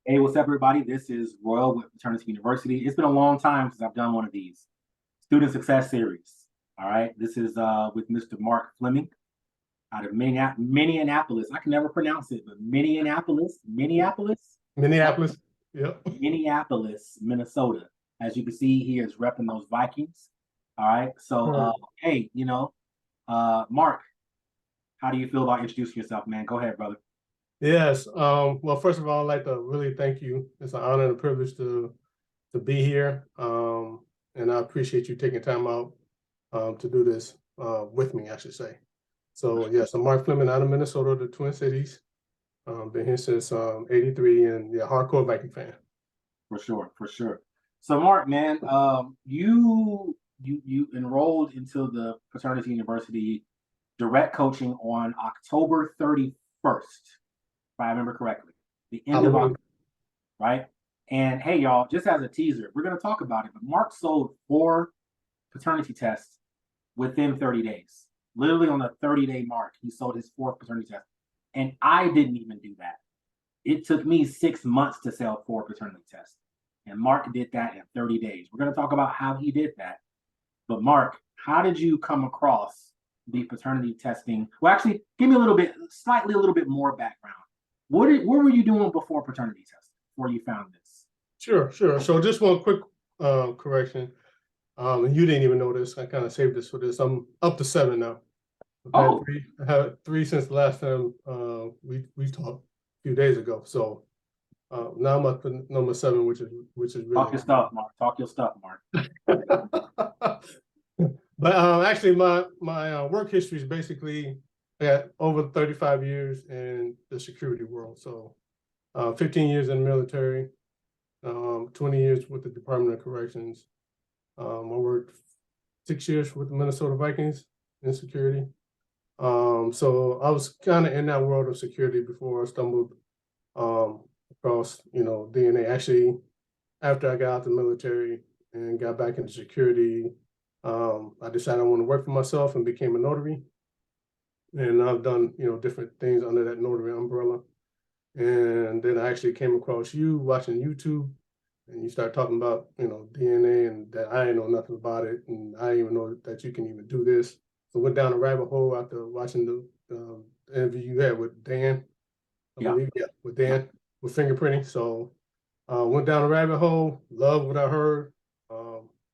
Hey, what's up, everybody? This is Royal with Fraternity University. It's been a long time since I've done one of these student success series. All right, this is with Mr. Mark Fleming out of Minneapolis. I can never pronounce it, but Minneapolis. Yep. Minneapolis, Minnesota. As you can see, he is repping those Vikings. All right, so hey, Mark, how do you feel about introducing yourself, man? Go ahead, brother. Yes. Well, first of all, I'd like to really thank you. It's an honor and a privilege to be here. And I appreciate you taking time out to do this with me, I should say. So yes, I'm Mark Fleming out of Minnesota, the Twin Cities. Been here since '83, and yeah, hardcore Viking fan. For sure, for sure. So, Mark, man, you enrolled into the Fraternity University direct coaching on October 31st, if I remember correctly, the end of October, right? And hey, y'all, just as a teaser, we're going to talk about it, but Mark sold 4 paternity tests within 30 days. Literally on the 30-day mark, he sold his 4th paternity test. And I didn't even do that. It took me 6 months to sell 4 paternity tests. And Mark did that in 30 days. We're going to talk about how he did that. But Mark, how did you come across the paternity testing? Well, actually, give me a little bit more background. What were you doing before paternity testing, before you found this? Sure. So just one quick correction. And you didn't even know this. I kind of saved this for this. I'm up to 7 now. I had 3 since the last time we talked a few days ago. So now I'm up to number 7, which is really talk your stuff, Mark. Talk your stuff, Mark. But actually, my work history is basically over 35 years in the security world. So 15 years in the military, 20 years with the Department of Corrections. I worked 6 years with the Minnesota Vikings in security. So I was kind of in that world of security before I stumbled across, DNA. Actually, after I got out of the military and got back into security, I decided I want to work for myself and became a notary. And I've done, different things under that notary umbrella. And then I actually came across you watching YouTube, and you start talking about, DNA, and that I didn't know nothing about it. And I didn't even know that you can even do this. So went down a rabbit hole after watching the interview you had with Dan, with Dan, with fingerprinting. So went down a rabbit hole, loved what I heard,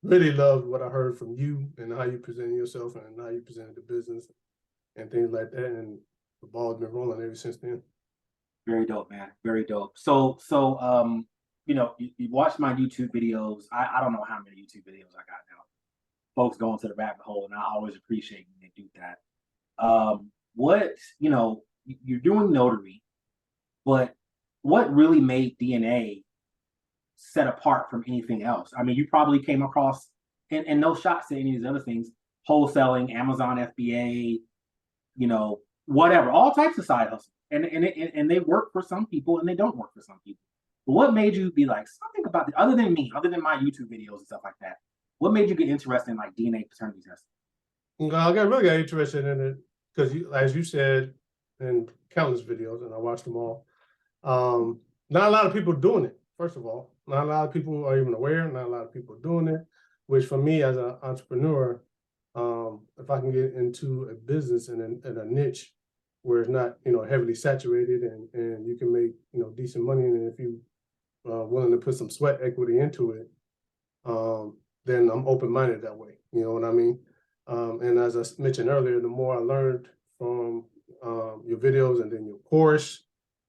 really loved what I heard from you and how you presented yourself and how you presented the business and things like that. And the ball's been rolling ever since then. Very dope, man. Very dope. So you watched my YouTube videos. I don't know how many YouTube videos I got now. Folks going to the rabbit hole, and I always appreciate when they do that. You're doing notary, but what really made DNA set apart from anything else? I mean, you probably came across, and no shots to any of these other things, wholesaling, Amazon FBA, whatever, all types of side hustles. And they work for some people and they don't work for some people. But what made you be like, something about it, other than my YouTube videos and stuff like that? What made you get interested in like DNA paternity testing? I really got interested in it because, as you said in countless videos, and I watched them all, not a lot of people doing it, first of all. Not a lot of people are even aware, not a lot of people are doing it, which for me as an entrepreneur, if I can get into a business in a niche where it's not, heavily saturated and you can make, decent money, and if you willing to put some sweat equity into it, then I'm open-minded that way. You know what I mean? And as I mentioned earlier, the more I learned from your videos and then your course,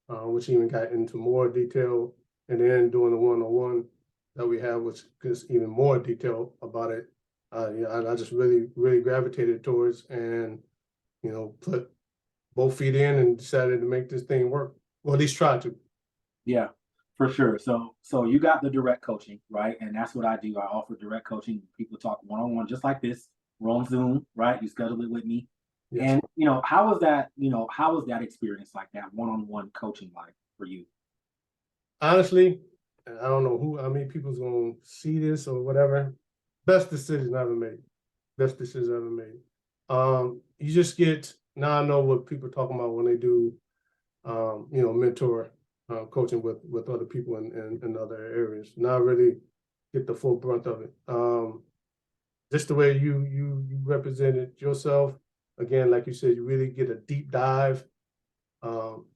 which even got into more detail, and then doing the one-on-one that we have, which gets even more detail about it. I just really, really gravitated towards and, put both feet in and decided to make this thing work. Well, at least try to. Yeah, for sure. So you got the direct coaching, right? And that's what I do. I offer direct coaching. People talk one-on-one just like this. We're on Zoom, right? You schedule it with me. Yes. And how was that experience, like that one-on-one coaching, like for you? Honestly, I don't know how many people's gonna see this or whatever. Best decision I ever made. Best decision I ever made. You just get, now I know what people are talking about when they do, mentor coaching with other people in other areas. Not really get the full brunt of it. Just the way you represented yourself. Again, like you said, you really get a deep dive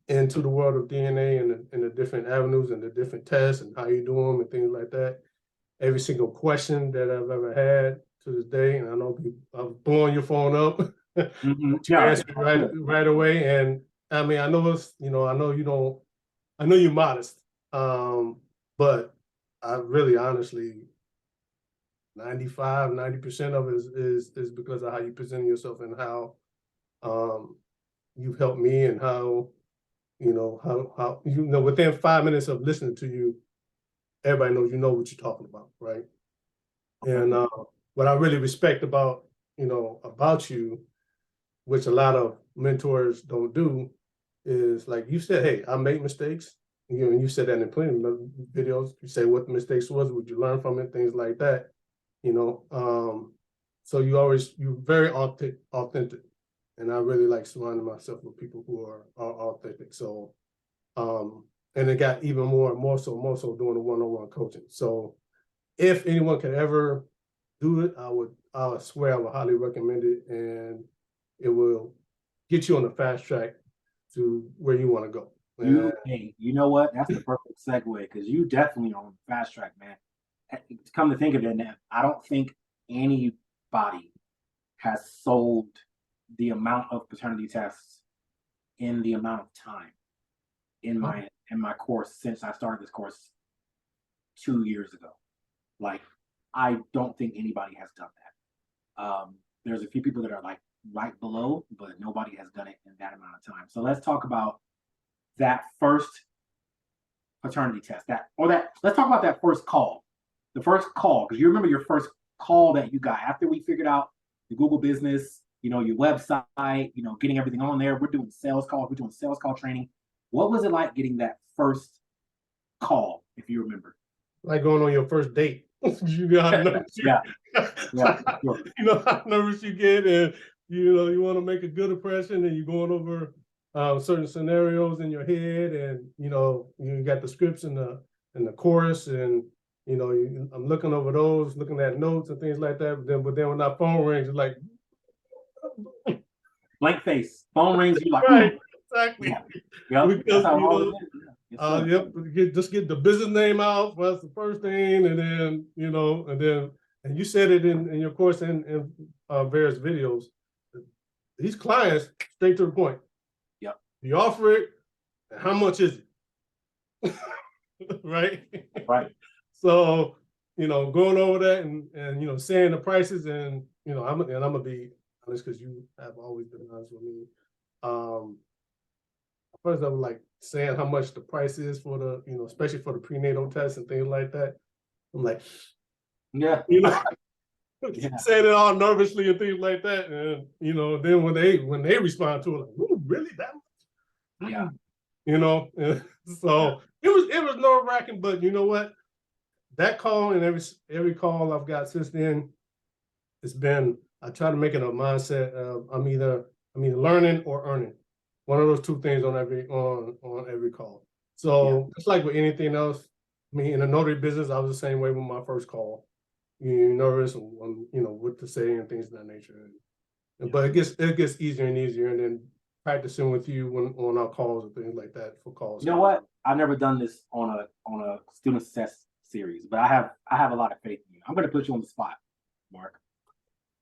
into the world of DNA and the different avenues and the different tests and how you do them and things like that. Every single question that I've ever had to this day, and I know I'm blowing your phone up. You answer right away. And I mean, I know it's, I know you don't, I know you're modest, but I really honestly 90% of it is because of how you present yourself and how you've helped me and how how within 5 minutes of listening to you, everybody knows you know what you're talking about, right? And what I really respect about about you, which a lot of mentors don't do, is like you said, hey, I make mistakes. And you said that in plenty of videos. You say what the mistakes was, would you learn from it, things like that. So you're very authentic, and I really like surrounding myself with people who are authentic. So, and it got even more so doing the one-on-one coaching. So, if anyone could ever do it, I swear I would highly recommend it, and it will get you on the fast track to where you want to go. Hey, you know what? That's the perfect segue because you definitely are on the fast track, man. Come to think of it, I don't think anybody has sold the amount of paternity tests in the amount of time in my course since I started this course 2 years ago. Like, I don't think anybody has done that. There's a few people that are like right below, but nobody has done it in that amount of time. So let's talk about that first paternity test. Let's talk about that first call. The first call, because you remember your first call that you got after we figured out the Google business, your website, getting everything on there. We're doing sales calls, we're doing sales call training. What was it like getting that first call, if you remember? Like going on your first date. You know how nervous yeah. Sure. You know how nervous you get, and you want to make a good impression, and you're going over certain scenarios in your head, and you got the scripts and the chorus, and I'm looking over those, looking at notes and things like that. But then when that phone rings, it's like blank face. Phone rings, you like right, exactly. Yeah. Because just get the business name out. That's the first thing, and then and you said it in your course in various videos. These clients straight to the point. Yep. You offer it, and how much is it? Right. So going over that and saying the prices, and I'm gonna be honest because you have always been honest with me. First, I was like saying how much the price is for the especially for the prenatal tests and things like that. I'm like, yeah. saying it all nervously and things like that, and then when they respond to it, like, ooh, really that much? Yeah. So it was nerve-wracking, but you know what? That call and every call I've got since then, it's been, I try to make it a mindset of I'm either learning or earning. One of those two things on every call. So it's like with anything else. I mean, in the notary business, I was the same way with my first call. You're nervous and what to say and things of that nature. But it gets easier and easier, and then practicing with you on our calls and things like that for calls. You know what? I've never done this on a student success series, but I have a lot of faith in you. I'm going to put you on the spot, Mark.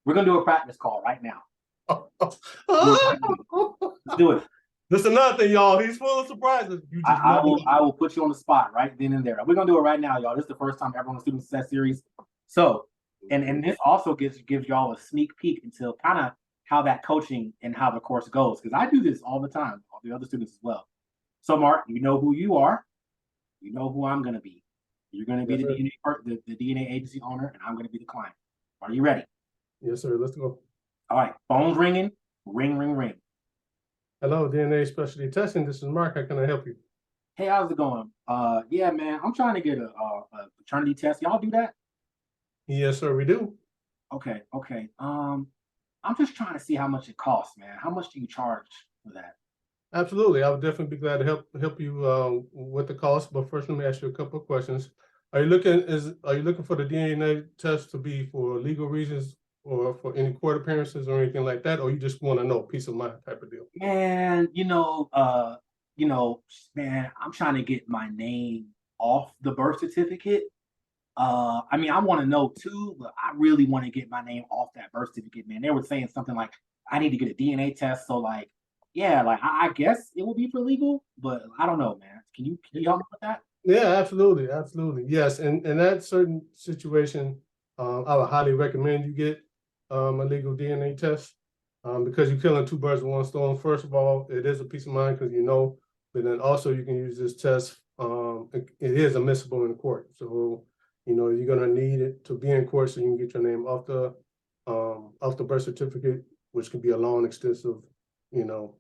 We're going to do a practice call right now. Let's do it. This is another thing, y'all. He's full of surprises. I will put you on the spot right then and there. We're going to do it right now, y'all. This is the first time ever on the student success series. So, and this also gives y'all a sneak peek into kind of how that coaching and how the course goes, because I do this all the time, all the other students as well. So, Mark, you know who you are. You know who I'm going to be. You're going to be the DNA agency owner, and I'm going to be the client. Are you ready? Yes, sir. Let's go. All right. Phone's ringing. Ring, ring, ring. Hello, DNA Specialty Testing. This is Mark. How can I help you? Hey, how's it going? Yeah, man. I'm trying to get a paternity test. Y'all do that? Yes, sir. We do. Okay. I'm just trying to see how much it costs, man. How much do you charge for that? Absolutely. I would definitely be glad to help you with the cost. But first, let me ask you a couple of questions. Are you looking for the DNA test to be for legal reasons or for any court appearances or anything like that, or you just want to know peace of mind type of deal? And man, I'm trying to get my name off the birth certificate. I mean, I want to know too, but I really want to get my name off that birth certificate, man. They were saying something like I need to get a DNA test. So like, yeah, like I guess it will be for legal, but I don't know, man. Can you help me with that? Yeah, absolutely, absolutely. Yes, and in that certain situation, I would highly recommend you get a legal DNA test because you're killing two birds with one stone. First of all, it is a peace of mind because you know, but then also you can use this test. It is admissible in court, so you know you're gonna need it to be in court so you can get your name off the birth certificate, which can be a long, extensive, you know,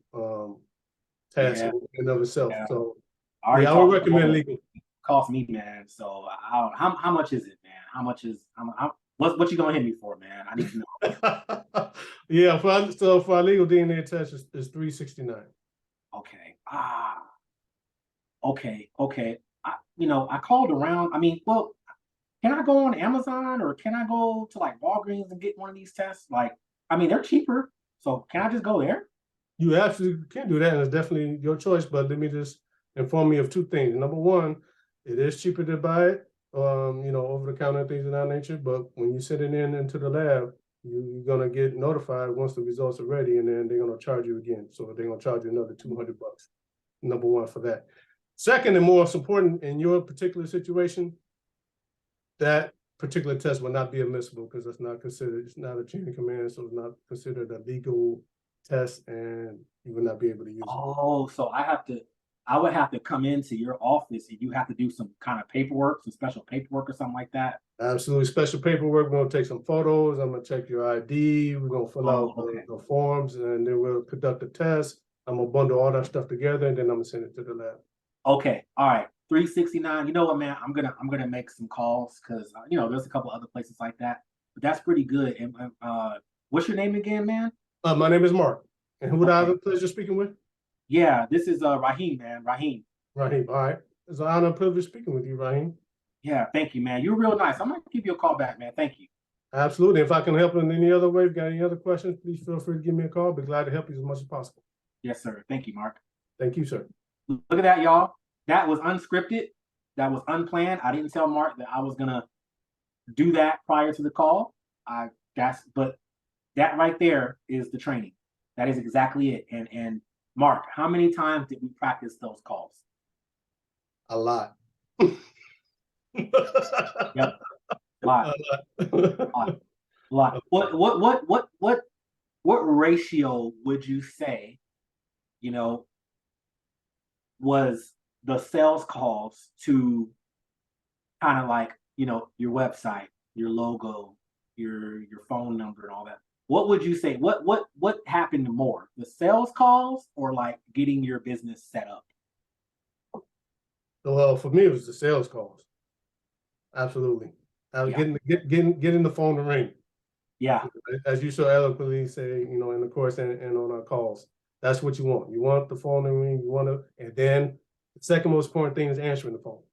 task Yeah, in and of itself. yeah. So I already yeah, I would talked recommend about it. legal. Cost me, man. So how much is it, man? How much is what you gonna hit me for, man? I need to know. Yeah, for our legal DNA test is $369. Okay. Okay. I called around. I mean, well, can I go on Amazon or can I go to like Walgreens and get one of these tests? Like, I mean, they're cheaper. So can I just go there? You absolutely can do that, and it's definitely your choice. But let me just inform you of two things. Number one, it is cheaper to buy it, you know, over the counter things of that nature. But when you send it into the lab, you're gonna get notified once the results are ready, and then they're gonna charge you again. So they're gonna charge you another $200. Number one for that. Second, and most important in your particular situation, that particular test will not be admissible because it's not a chain of command, so it's not considered a legal test, and you will not be able to use it. Oh, so I would have to come into your office and you have to do some kind of paperwork, some special paperwork or something like that. Absolutely, special paperwork. We're gonna take some photos. I'm gonna check your ID. We're gonna fill Oh, out okay. the forms, and then we'll conduct a test. I'm gonna bundle all that stuff together, and then I'm gonna send it to the lab. Okay. All right. 369. You know what, man? I'm gonna make some calls because there's a couple other places like that. But that's pretty good. And what's your name again, man? My name is Mark, and who would I have Okay. the pleasure speaking with? Yeah, this is Raheem, man. Raheem. Raheem. All right, it's an honor and privilege speaking with you, Raheem. Yeah, thank you, man. You're real nice. I'm gonna give you a call back, man. Thank you. Absolutely. If I can help in any other way, if you got any other questions, please feel free to give me a call. Be glad to help you as much as possible. Yes, sir. Thank you, Mark. Thank you, sir. Look at that, y'all. That was unscripted. That was unplanned. I didn't tell Mark that I was gonna do that prior to the call. But that right there is the training. That is exactly it. And Mark, how many times did we practice those calls? A lot. Yep. A lot. A lot. A lot. What ratio would you say, you know, was the sales calls to kind of like, your website, your logo, your phone number and all that? What would you say? What happened more? The sales calls or like getting your business set up? Well, for me, it was the sales calls. Absolutely. I was Yeah. getting the phone to ring. Yeah. As you so eloquently say, you know, in the course and on our calls. That's what you want. You want the phone to ring, and then the second most important thing is answering the phone.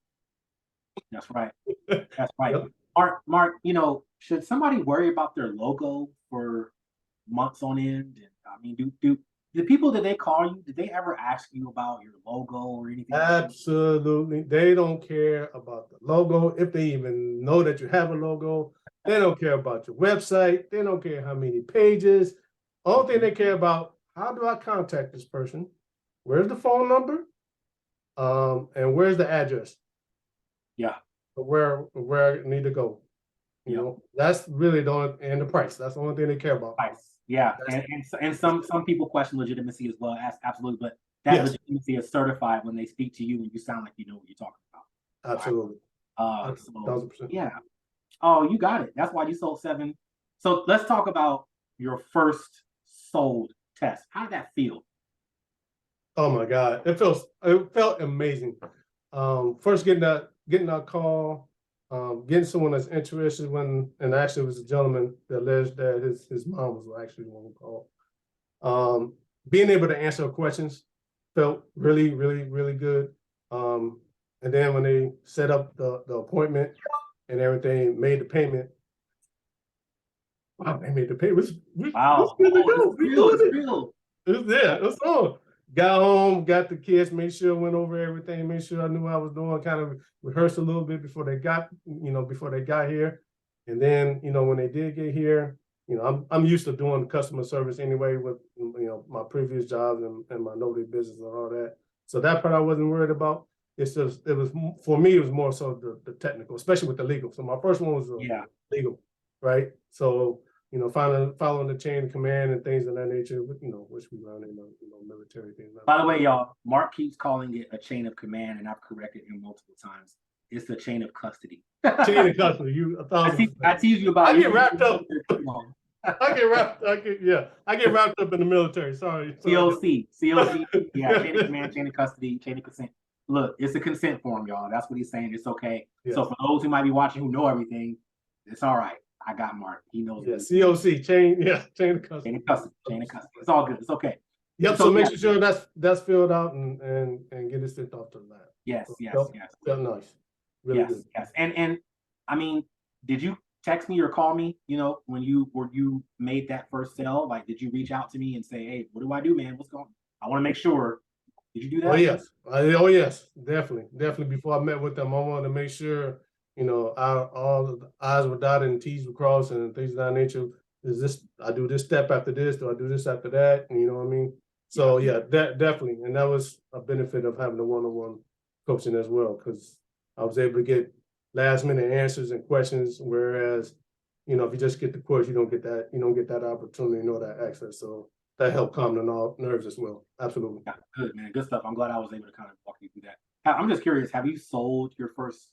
That's right. That's right. Yep. Mark, should somebody worry about their logo for months on end? And I mean, do the people that they call you, did they ever ask you about your logo or anything like that? Absolutely. They don't care about the logo. If they even know that you have a logo, they don't care about your website. They don't care how many pages. Only thing they care about, how do I contact this person? Where's the phone number? And where's the address? Yeah. Where I need to go. You know, that's really and the price. That's the only thing they care about. Price. Yeah. And some people question legitimacy as well. Absolutely. But that Yes. legitimacy is certified when they speak to you and you sound like you know what you're talking about. Absolutely. So 1000%. yeah. Oh, you got it. That's why you sold 7. So let's talk about your first sold test. How did that feel? Oh my God. It felt amazing. First getting that call, getting someone that's interested and actually it was a gentleman that alleged that his mom was actually the one who called. Being able to answer questions, felt really, really, really good. And then when they set up the appointment and everything, made the payment. Wow, they made the payment. Wow. Good to Oh, go. it's We real. doing It's it. real. It's on. Got home, got the kids, made sure went over everything, made sure I knew what I was doing, kind of rehearsed a little bit before they got, before they got here. And then, when they did get here, I'm used to doing customer service anyway with, my previous jobs and my notary business and all that. So that part I wasn't worried about. It's just, for me, it was more so the technical, especially with the legal. So my first one was legal, right? So, following the chain of command and things of that nature, which we learn in the military things. By the way, y'all, Mark keeps calling it a chain of command, and I've corrected him multiple times. It's a chain of custody. Chain of custody. I tease you about. I get wrapped up. I get wrapped up in the military. Sorry. COC. Yeah, chain of command, chain of custody, chain of consent. Look, it's a consent form, y'all. That's what he's saying. It's okay. Yes. So for those who might be watching who know everything, it's all right. I got Mark. He knows. Yeah, COC, chain of custody. Chain of custody. It's all good. It's okay. Yep. So making sure that's filled out and get it sent off to the lab. Yes. Felt nice. Really good. Yes. And I mean, did you text me or call me? When you made that first sale, like, did you reach out to me and say, "Hey, what do I do, man? What's going on? I want to make sure." Did you do that? Oh yes, definitely. Before I met with them, I wanted to make sure, all the I's were dotted and T's were crossed and things of that nature. I do this step after this? Do I do this after that? You know what I mean? So definitely. And that was a benefit of having the one-on-one coaching as well, because I was able to get last minute answers and questions. Whereas, if you just get the course, you don't get that opportunity, that access. So that helped calm the nerves as well. Absolutely. Yeah, good, man. Good stuff. I'm glad I was able to kind of walk you through that. I'm just curious, have you sold your first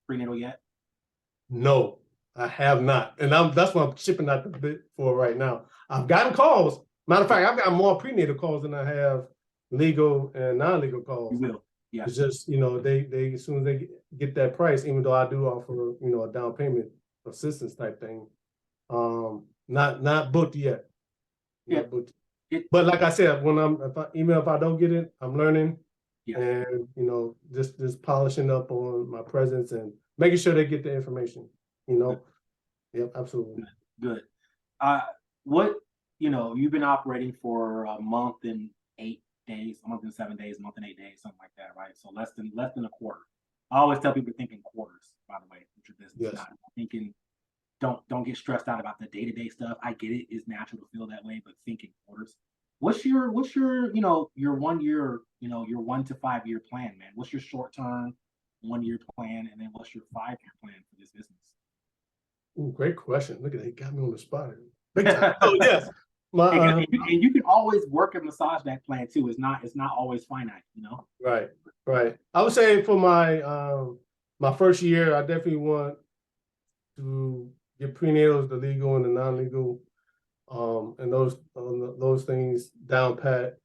prenatal yet? No, I have not. And that's what I'm shipping out the bit for right now. I've gotten calls. Matter of fact, I've got more prenatal calls than I have legal and non-legal calls. You will. Yeah. It's just, they as soon as they get that price, even though I do offer, a down payment assistance type thing, not booked yet. Yeah. But like I said, if I don't get it, I'm learning, and just polishing up on my presence and making sure they get the information. Yep, absolutely. Good. You've been operating for a month and 8 days, a month and 7 days, a month and 8 days, something like that, right? So less than a quarter. I always tell people to think in quarters, by the way, with your business. Yes. Not thinking. Don't get stressed out about the day-to-day stuff. I get it. It's natural to feel that way, but think in quarters. What's your your 1 year, your 1 to 5 year plan, man? What's your short-term 1 year plan, and then what's your 5 year plan for this business? Ooh, great question. Look at that, he got me on the spot. Big time. Oh yes. And you can always work and massage that plan too. It's not always finite, Right. I would say for my first year, I definitely want to get prenatals, the legal and the non-legal, and those things down pat,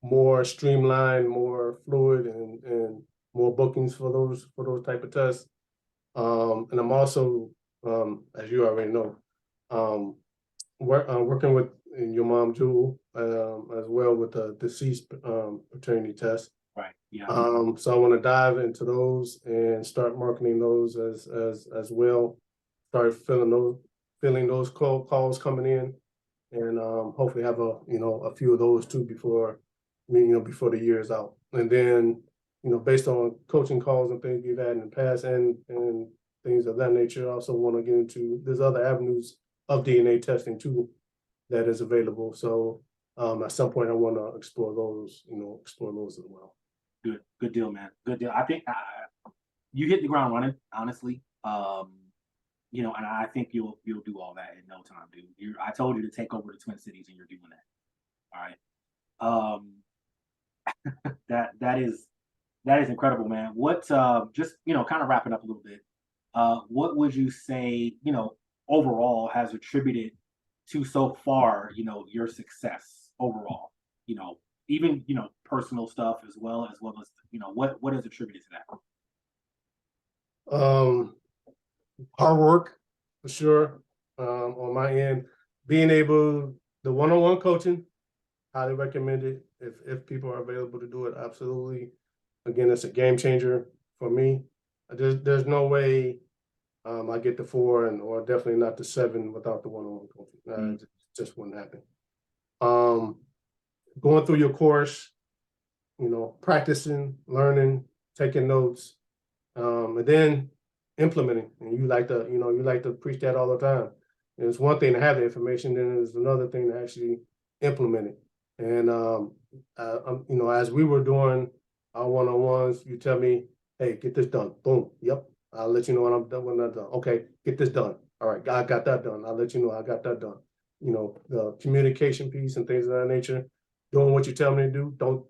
more streamlined, more fluid, and more bookings for those type of tests. And I'm also, as you already know, working with your mom, Jewel, as well with the deceased paternity test. Right. Yeah. So I want to dive into those and start marketing those as well. Start feeling those calls coming in, and hopefully have a few of those too before the year is out. And then based on coaching calls and things we've had in the past and things of that nature, I also want to get into there's other avenues of DNA testing too that is available. So at some point I want to explore those as well. Good deal, man. Good deal. I think you hit the ground running, honestly. And I think you'll do all that in no time, dude. I told you to take over the Twin Cities, and you're doing that. All right. That is incredible, man. What just kind of wrapping up a little bit. What would you say overall has attributed to so far your success overall? Even personal stuff as well as what has attributed to that. Hard work for sure. On my end, being able the one-on-one coaching, highly recommended. if people are available to do it, absolutely. Again, it's a game changer for me. There's no way I get the 4 or definitely not the 7 without the one-on-one coaching. It just wouldn't happen. Going through your course, practicing, learning, taking notes, and then implementing. And you like to preach that all the time. And it's one thing to have the information, then it's another thing to actually implement it. And as we were doing our one-on-ones, you tell me, hey, get this done. Boom. Yep. I'll let you know when I'm done. When I'm done. Okay, get this done. All right, I got that done. I'll let you know I got that done. The communication piece and things of that nature. Doing what you tell me to do. Don't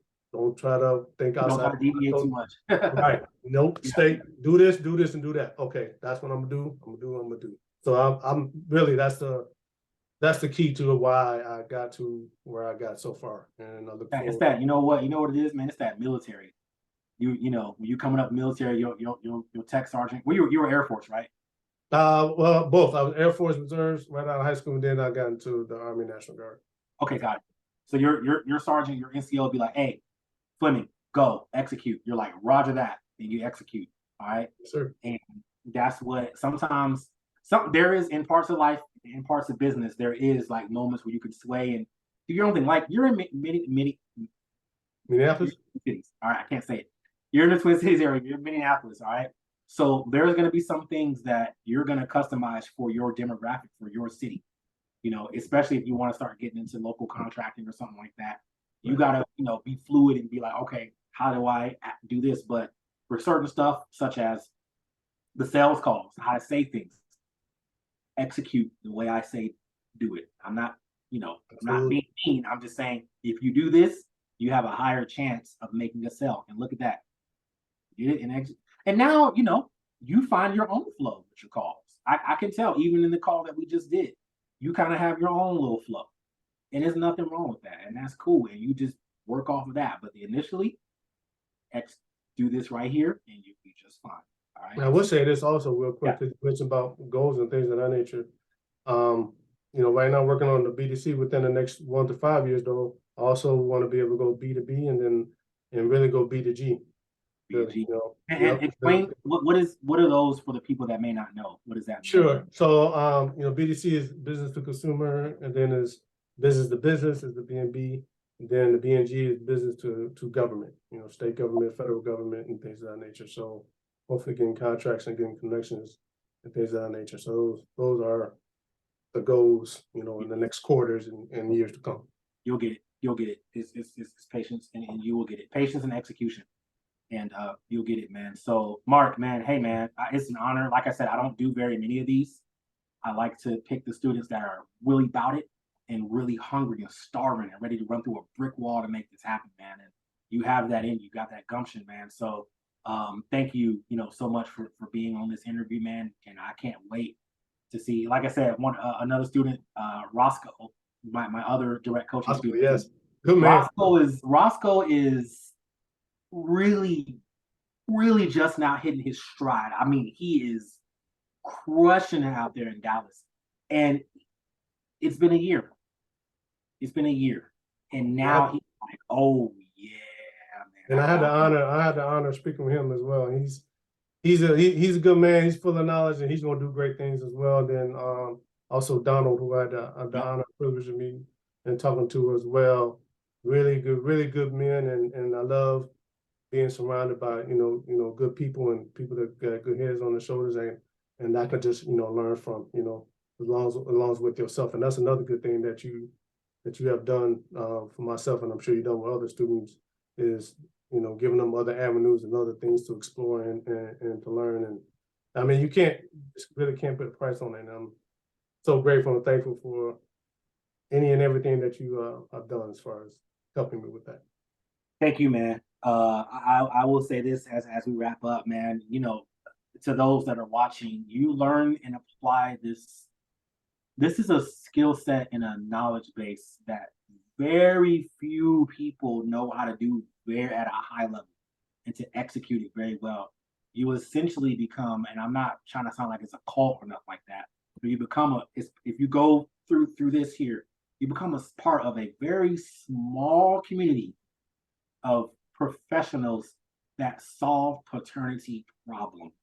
try to think outside. Don't try to deviate too much. Right. Nope. Yeah. Stay. Do this, and do that. Okay, that's what I'm gonna do. So I'm really that's the key to why I got to where I got so far. And I look forward. It's that, you know what it is, man. It's that military. When you coming up military, your tech sergeant. Well, you were Air Force, right? Well, both. I was Air Force Reserves right out of high school, and then I got into the Army National Guard. Okay, got it. So your sergeant, your NCO will be like, hey, Fleming, go execute. You're like, Roger that, and you execute. All right. Yes, sir. And that's what sometimes there is in parts of life, in parts of business, there is like moments where you can sway and do your own thing. Like you're in Minneapolis. Cities. All right, I can't say it. You're in the Twin Cities area. You're in Minneapolis. All right. So there's going to be some things that you're going to customize for your demographic, for your city. Especially if you want to start getting into local contracting or something like that. You got to, be fluid and be like, okay, how do I do this? But for certain stuff, such as the sales calls, how to say things, execute the way I say, do it. I'm not, I'm not being mean. I'm just saying, if you do this, you have a higher chance of making a sale. And look at that. You did it and execute. And now, you find your own flow with your calls. I can tell, even in the call that we just did, you kind of have your own little flow. And there's nothing wrong with that. And that's cool. And you just work off of that. But initially, do this right here and you'll be just fine. All right. I will say this also real quick, because you mentioned about goals and things of that nature. Right now working on the BDC within the next 1 to 5 years, though, I also want to be able to go B2B and really go B2G. And explain what are those for the people that may not know? What does that mean? Sure. So BDC is business to consumer, and then is business to business is the BNB, and then the BNG is business to government, state government, federal government, and things of that nature. So hopefully getting contracts and getting connections and things of that nature. So those are the goals, in the next quarters and years to come. You'll get it. It's patience, and you will get it. Patience and execution. And you'll get it, man. So Mark, man, hey man, it's an honor. Like I said, I don't do very many of these. I like to pick the students that are really about it and really hungry and starving and ready to run through a brick wall to make this happen, man. And you have that in you, got that gumption, man. So thank you, so much for being on this interview, man. And I can't wait to see, like I said, another student, Roscoe, my other direct coaching student. Yes, good man. Roscoe is really just now hitting his stride. I mean, he is crushing it out there in Dallas. And it's been a year. And now he's like, oh yeah, man. And I had the honor of speaking with him as well. He's a good man. He's full of knowledge, and he's gonna do great things as well. Then also Donald, who I had the honor and privilege of meeting and talking to as well. Really good men, and I love being surrounded by good people and people that got good heads on their shoulders, and I could just learn from as long as with yourself. And that's another good thing that you have done for myself, and I'm sure you've done with other students, is giving them other avenues and other things to explore and to learn. And I mean, you really can't put a price on it. And I'm so grateful and thankful for any and everything that you have done as far as helping me with that. Thank you, man. I will say this as we wrap up, man. To those that are watching, you learn and apply this. This is a skill set and a knowledge base that very few people know how to do at a high level and to execute it very well. You essentially become, and I'm not trying to sound like it's a cult or nothing like that, but you become if you go through this here, you become a part of a very small community of professionals that solve paternity problems.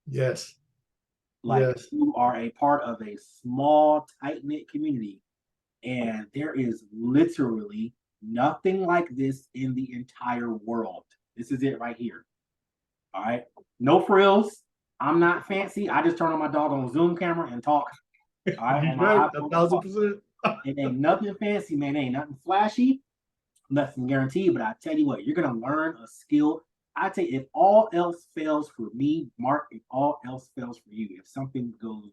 Yes. Like Yes. you are a part of a small, tight-knit community, and there is literally nothing like this in the entire world. This is it right here. All right. No frills. I'm not fancy. I just turn on my doggone Zoom camera and talk. All right. On my Right, iPhone. 1,000%. It ain't nothing fancy, man. It ain't nothing flashy, nothing guaranteed. But I tell you what, you're gonna learn a skill. I tell you, if all else fails for me, Mark, if all else fails for you, if something goes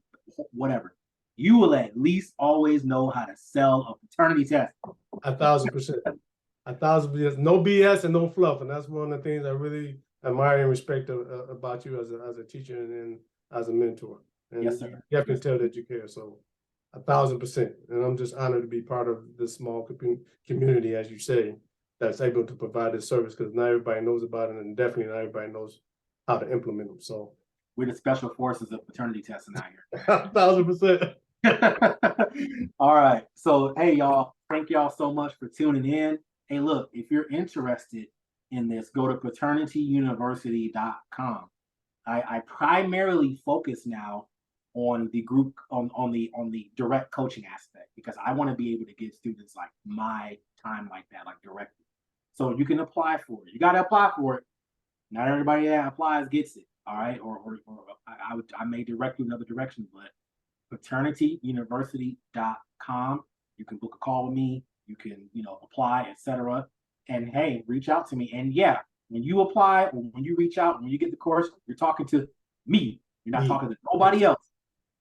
whatever, you will at least always know how to sell a paternity test. 1,000%. 1,000%. No BS and no fluff, and that's one of the things I really admire and respect about you as a teacher and as a mentor. And yes, sir. You have to tell that you care. So 1,000%. And I'm just honored to be part of this small community, as you say, that's able to provide this service, because not everybody knows about it, and definitely not everybody knows how to implement them. So we're the special forces of paternity testing out here. 1,000%. All right. So, hey, y'all, thank y'all so much for tuning in. Hey, look, if you're interested in this, go to paternityuniversity.com. I primarily focus now on the group on the direct coaching aspect, because I want to be able to give students like my time like that, like directly. So you can apply for it. You got to apply for it. Not everybody that applies gets it. All right. Or I may direct you another direction, but paternityuniversity.com. You can book a call with me. You can, apply, etc. And hey, reach out to me. And yeah, when you apply, or when you reach out, when you get the course, you're talking to me. You're not talking to nobody else.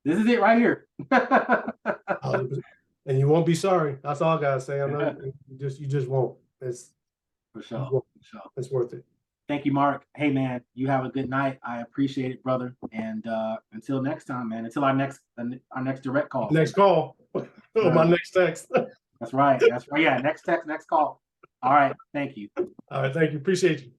This is it right here. And you won't be sorry. That's all I gotta say. I know you just won't. It's for sure. For sure. It's worth it. Thank you, Mark. Hey, man, you have a good night. I appreciate it, brother. And until next time, man. Until our next direct call. Next call. Or my next text. That's right. That's right. Yeah, next text, next call. All right. Thank you. All right. Thank you. Appreciate you.